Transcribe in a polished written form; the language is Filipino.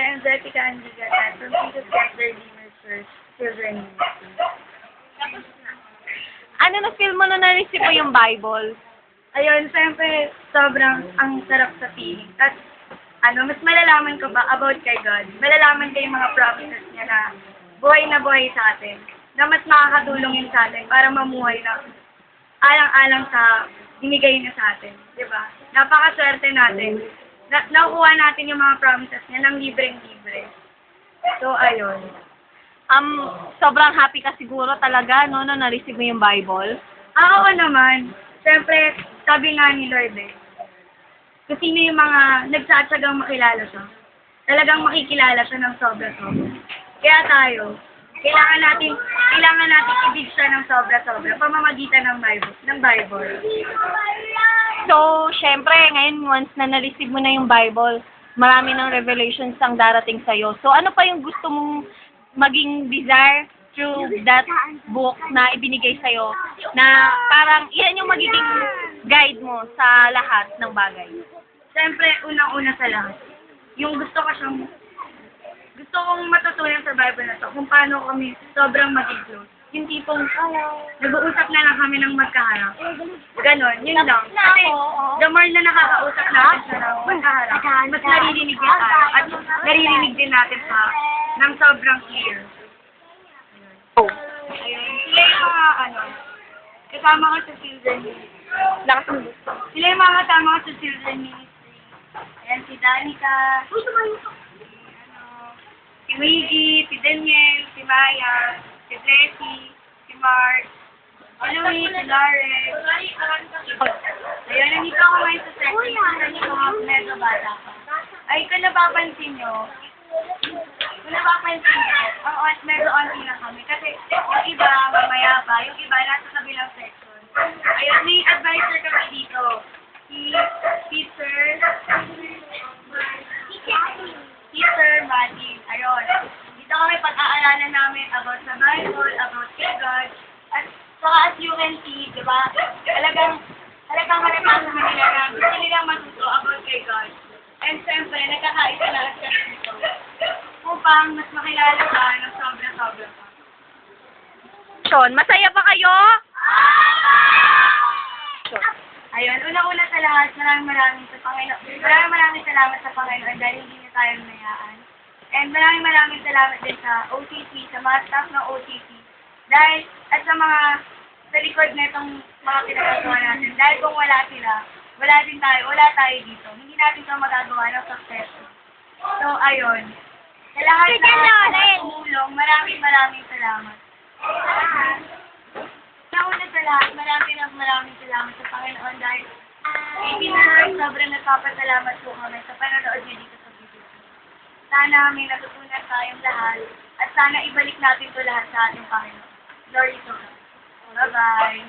I'm Jessica Andigatan from Jesus Christ the Redeemer Church, Children Ministry. Ano na-feel mo na na-receive mo yung Bible? Ayun, siyempre, sobrang ang sarap sa feeling. At, mas malalaman ko ba about kay God? Malalaman ko yung mga promises niya na buhay sa atin. Na mas makakatulong yun sa atin para mamuhay na alang-alang sa binigay niya sa atin. Diba? Napakaswerte natin. Nakukuha natin yung mga promises niya ng libreng-libre. So, ayun. Sobrang happy ka siguro talaga, no, na na-receive mo yung Bible? Oo naman. Siyempre, sabi nga ni Lord kung sino yung mga nagsatsagang makilala siya, talagang makikilala siya ng sobra-sobra. Kaya tayo, kailangan natin ibig siya ng sobra-sobra, pamamagitan ng Bible. So, syempre, ngayon, once na na-receive mo na yung Bible, marami ng revelations ang darating sa'yo. So, ano pa yung gusto mong maging desire through that book na ibinigay sa'yo, na parang yan yung magiging guide mo sa lahat ng bagay? Siyempre, unang-una sa lahat, yung gusto kong matutunan sa Bible na to, kung paano kami sobrang maging close. Yung tipong, nag-uusap na lang kami ng magkaharap. Ganon, yun lang. Kasi, the more na nakakausap natin siya ng magkaharap, mas naririnig niya tayo. At naririnig din natin sa ng sobrang clear. Ayun. Sila yung mga, kasama ko sa children ministry. Sila yung mga kasama ko sa children ministry. Ayan, si Danica, si Wiggy, si Daniel, si Maya, si Blessy, si Mark, si Louie, si Lauren. Ayun, nandito ako ngayon sa setting. Kasi yung mga medyo bata pa. Ay, kung napapansin nyo, medyo onti na kami. Kasi yung iba, mamaya pa. Yung iba, nasa kabilang section. Ayun, may advisor kami dito. Si Teacher Martin. Ayun. Dito kami pag-aaralan namin about sa Bible, about kay God. At saka as you can see, di ba? Talagang halata sa kanila na gusto nilang matuto about kay God. And siyempre, nagkakaisa lahat kasi dito. Upang mas makilala ka ng sobra-sobra pa. Sean, masaya ba kayo? Ayun, una-una sa lahat, maraming salamat sa Panginoon dahil hindi niya tayo mayaan. And maraming salamat din sa OTC, sa mga staff ng OTC. Dahil, at sa likod na itong mga pinagagawa natin. Dahil kung wala sila, wala tayo dito. Hindi natin ito magagawa ng success. So, ayun. Sa lahat na tumulong, maraming salamat. Nauna sa lahat, maraming salamat sa Panginoon dahil sobrang nagpapasalamat po kami sa panonood niyo dito sa video. Sana may natutunan tayong lahat at sana ibalik natin ito lahat sa ating Panginoon. Glory to God. Bye-bye.